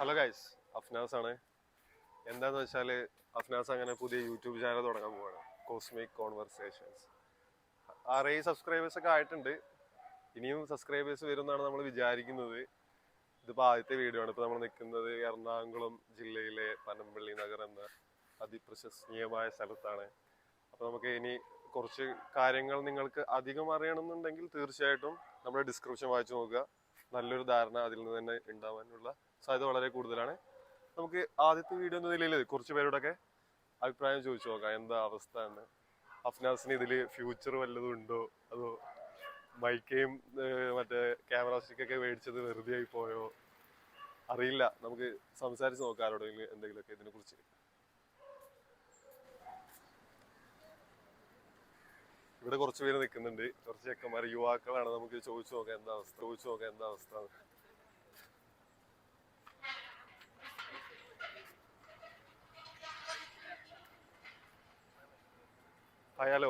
Hello guys, Afnas ആണ്. എന്താന്ന് വെച്ചാല് അഫ്നാസ് അങ്ങനെ പുതിയ യൂട്യൂബ് ചാനൽ തുടങ്ങാൻ പോവാണ്, കോസ്മിക് കോൺവെർസേഷൻസ്. 6 സബ്സ്ക്രൈബേഴ്സ് ഒക്കെ ആയിട്ടുണ്ട്. ഇനിയും സബ്സ്ക്രൈബേഴ്സ് വരും എന്നാണ് നമ്മൾ വിചാരിക്കുന്നത്. ഇതിപ്പോൾ ആദ്യത്തെ വീഡിയോ ആണ്. ഇപ്പോൾ നമ്മൾ നിൽക്കുന്നത് എറണാകുളം ജില്ലയിലെ പനമ്പള്ളി നഗർ എന്ന അതിപ്രശസ്തീയമായ സ്ഥലത്താണ്. അപ്പോൾ നമുക്ക് ഇനി കുറച്ച് കാര്യങ്ങൾ നിങ്ങൾക്ക് അധികം അറിയണമെന്നുണ്ടെങ്കിൽ തീർച്ചയായിട്ടും നമ്മുടെ ഡിസ്ക്രിപ്ഷൻ വായിച്ചു നോക്കുക. നല്ലൊരു ധാരണ അതിൽ നിന്ന് തന്നെ ഉണ്ടാവാനുള്ള സാധ്യത വളരെ കൂടുതലാണ്. നമുക്ക് ആദ്യത്തെ വീഡിയോ എന്ന നിലയിൽ കുറച്ച് പേരോടൊക്കെ അഭിപ്രായം ചോദിച്ചു നോക്കാം, എന്താ അവസ്ഥ എന്ന്. അഫ്നാസിന് ഇതിൽ ഫ്യൂച്ചർ വല്ലതും ഉണ്ടോ, അതോ മൈക്കയും മറ്റേ ക്യാമറ സ്റ്റിക്കൊക്കെ മേടിച്ചത് വെറുതെ ആയി പോയോ, അറിയില്ല. നമുക്ക് സംസാരിച്ച് നോക്കാം ആരോടെങ്കിലും എന്തെങ്കിലുമൊക്കെ ഇതിനെ കുറിച്ച്. ഇവിടെ കുറച്ച് പേര് നിൽക്കുന്നുണ്ട്, കുറച്ച് ചെക്കന്മാർ, യുവാക്കളാണ്. നമുക്ക് ചോദിച്ചു നോക്കാം എന്താ അവസ്ഥ. ഹലോ,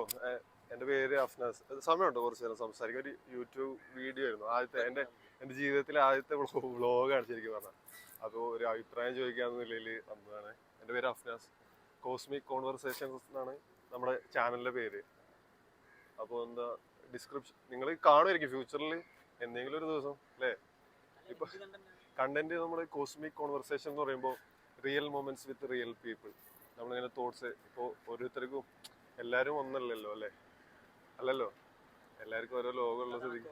എൻ്റെ പേര് അഫ്നാസ്. സമയമുണ്ടോ കുറച്ച് നേരം സംസാരിക്കാൻ? ഒരു യൂട്യൂബ് വീഡിയോ ആയിരുന്നു, എൻ്റെ ജീവിതത്തിലെ ആദ്യത്തെ വ്ളോഗാണ് ശരിക്കും പറഞ്ഞാൽ. അപ്പോൾ ഒരു അഭിപ്രായം ചോദിക്കാവുന്ന നിലയിൽ വന്നതാണ്. എൻ്റെ പേര് അഫ്നാസ്. കോസ്മിക് കോൺവെർസേഷൻസ് എന്നാണ് നമ്മുടെ ചാനലിൻ്റെ പേര്. അപ്പോൾ എന്താ ഡിസ്ക്രിപ്ഷൻ നിങ്ങൾ കാണുമായിരിക്കും ഫ്യൂച്ചറിൽ എന്തെങ്കിലും ഒരു ദിവസം, അല്ലേ? ഇപ്പൊ കണ്ടന്റ് നമ്മൾ കോസ്മിക് കോൺവെർസേഷൻ എന്ന് പറയുമ്പോൾ റിയൽ മൊമെന്റ്സ് വിത്ത് റിയൽ പീപ്പിൾ. നമ്മളിങ്ങനെ തോട്ട്സ്, ഇപ്പോൾ ഓരോരുത്തർക്കും എല്ലാവരും ഒന്നല്ലല്ലോ, അല്ലല്ലോ, എല്ലാവർക്കും ഓരോ ലോകമുള്ള സ്ഥിതിക്ക്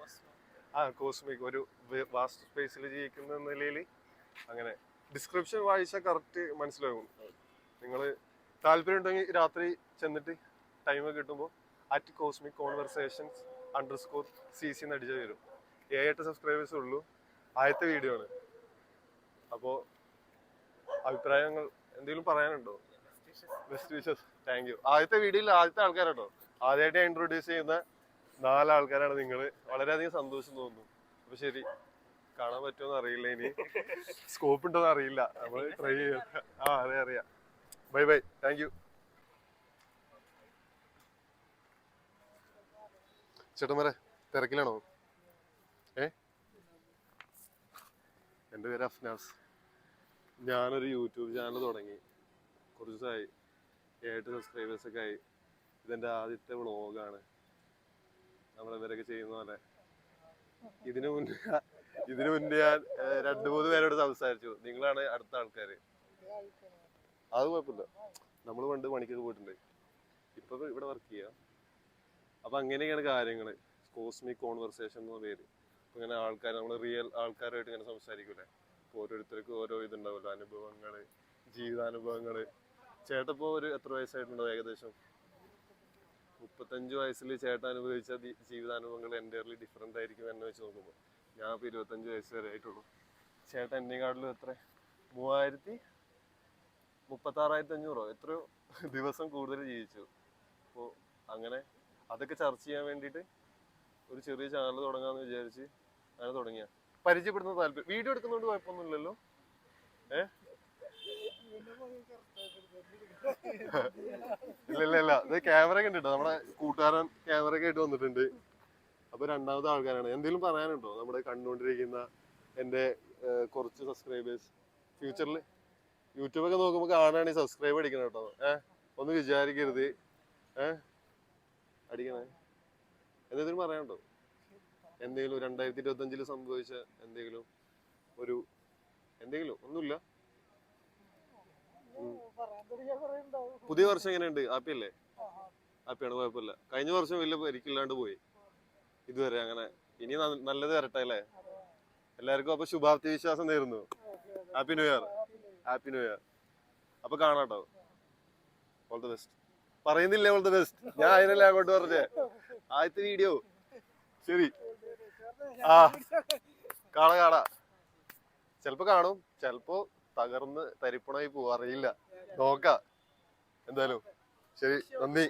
കോസ്മിക് ഒരു വാസ്റ്റ് സ്പേസിൽ ജീവിക്കുന്ന നിലയിൽ അങ്ങനെ ഡിസ്ക്രിപ്ഷൻ വായിച്ചാൽ കറക്റ്റ് മനസ്സിലാകും. നിങ്ങൾ താല്പര്യം ഉണ്ടെങ്കിൽ രാത്രി ചെന്നിട്ട് ടൈം കിട്ടുമ്പോൾ @കോസ്മിക് കോൺവെർസേഷൻസ് _CC എന്ന് അടിച്ചാൽ വരും. 7 സബ്സ്ക്രൈബേഴ്സേ ഉള്ളൂ, ആദ്യത്തെ വീഡിയോ ആണ്. അപ്പോൾ അഭിപ്രായങ്ങൾ എന്തെങ്കിലും പറയാനുണ്ടോ? Best wishes, thank you. ആദ്യത്തെ വീഡിയോയിൽ ആദ്യത്തെ ആൾക്കാരാട്ടോ, ആദ്യമായിട്ട് ഇൻട്രൊഡ്യൂസ് ചെയ്യുന്ന 4 ആൾക്കാരാണ് നിങ്ങൾ. വളരെയധികം സന്തോഷം തോന്നുന്നു. അപ്പൊ ശരി, കാണാൻ പറ്റുമോന്ന് അറിയില്ല, ഇനി സ്കോപ്പ് ഉണ്ടോന്ന് അറിയില്ല, നമ്മൾ ട്രൈ ചെയ്യാം. അറിയാം. Bye, thank you. ചേട്ടന്മാരെ തിരക്കിലാണോ? എൻ്റെ പേര് അഫ്നാസ്. ഞാനൊരു യൂട്യൂബ് ചാനൽ തുടങ്ങി, കുറച്ച് ദിവസമായി. 7 സബ്സ്ക്രൈബേഴ്സൊക്കെ ആയി. ഇതെൻ്റെ ആദ്യത്തെ വ്ളോഗാണ്, നമ്മളിവരൊക്കെ ചെയ്യുന്ന പോലെ. ഇതിനു മുന്നേ ഞാൻ 2-3 പേരോട് സംസാരിച്ചു. നിങ്ങളാണ് അടുത്ത ആൾക്കാർ. അത് കുഴപ്പമില്ല, നമ്മൾ പണ്ട് പണിക്കൊക്കെ പോയിട്ടുണ്ട്, ഇപ്പൊ ഇവിടെ വർക്ക് ചെയ്യാം. അപ്പൊ അങ്ങനെയൊക്കെയാണ് കാര്യങ്ങൾ. കോസ്മിക് കോൺവെർസേഷൻ എന്ന പേര്. ഇങ്ങനെ ആൾക്കാർ, നമ്മൾ റിയൽ ആൾക്കാരുമായിട്ട് ഇങ്ങനെ സംസാരിക്കൂലേ. ഓരോരുത്തർക്കും ഓരോ ഇതുണ്ടാവുമല്ലോ, അനുഭവങ്ങള്, ജീവിതാനുഭവങ്ങള്. ചേട്ടപ്പോ എത്ര വയസ്സായിട്ടുണ്ടോ? ഏകദേശം 35 വയസ്സിൽ ചേട്ടൻ അനുഭവിച്ച ജീവിതാനുഭവങ്ങൾ എൻ്റയർലി ഡിഫറെൻ്റ് ആയിരിക്കും എന്നെ വെച്ച് നോക്കുമ്പോൾ. ഞാൻ ഇപ്പോൾ 25 വയസ്സ് വരെ ആയിട്ടുള്ളൂ. ചേട്ടൻ എന്നെക്കാട്ടിലും എത്ര 36,500 എത്രയോ ദിവസം കൂടുതൽ ജീവിച്ചു. അപ്പോൾ അങ്ങനെ അതൊക്കെ ചർച്ച ചെയ്യാൻ വേണ്ടിയിട്ട് ഒരു ചെറിയ ചാനൽ തുടങ്ങാന്ന് വിചാരിച്ച് അങ്ങനെ തുടങ്ങിയ. പരിചയപ്പെടുന്ന താല്പര്യം. വീഡിയോ എടുക്കുന്നതുകൊണ്ട് കുഴപ്പമൊന്നുമില്ലല്ലോ? ഇല്ല, ഇത് ക്യാമറ ഒക്കെ ഉണ്ട് കേട്ടോ. നമ്മുടെ കൂട്ടുകാരൻ ക്യാമറ ഒക്കെ ആയിട്ട് വന്നിട്ടുണ്ട്. അപ്പൊ 2ാമത്തെ ആൾക്കാരാണ്. എന്തെങ്കിലും പറയാനുണ്ടോ നമ്മുടെ കണ്ടുകൊണ്ടിരിക്കുന്ന എൻ്റെ കുറച്ച് സബ്സ്ക്രൈബേഴ്സ്? ഫ്യൂച്ചറിൽ യൂട്യൂബൊക്കെ നോക്കുമ്പോൾ കാണുകയാണെങ്കിൽ സബ്സ്ക്രൈബ് അടിക്കണം കേട്ടോ. ഒന്ന് വിചാരിക്കരുത്, അടിക്കണേ. എന്തെങ്കിലും പറയാനുണ്ടോ? എന്തെങ്കിലും 2025 സംഭവിച്ച എന്തെങ്കിലും ഒന്നുമില്ല? പുതിയ വർഷം എങ്ങനെയുണ്ട്? ഹാപ്പിയല്ലേ? ഹാപ്പിയാണ്, കുഴപ്പമില്ല. കഴിഞ്ഞ വർഷം വലിയ പരിക്കില്ലാണ്ട് പോയി ഇതുവരെ. അങ്ങനെ ഇനി നല്ലത് വരട്ടെ അല്ലേ എല്ലാവർക്കും. അപ്പൊ ശുഭാപ്തി വിശ്വാസം നേരുന്നു. Happy new year. അപ്പൊ കാണാട്ടോ. All the best. പറയുന്നില്ലേ ഓൾ ദി ബെസ്റ്റ്? ഞാൻ അതിനല്ലേ അങ്ങോട്ട് പറഞ്ഞേ. ആദ്യത്തെ വീഡിയോ. ശരി, കാണാം. ചിലപ്പോ കാണും, ചിലപ്പോ തകർന്ന് തരിപ്പണമായി പോവും, അറിയില്ല. നോക്കാം എന്തായാലും. ശരി, നന്ദി.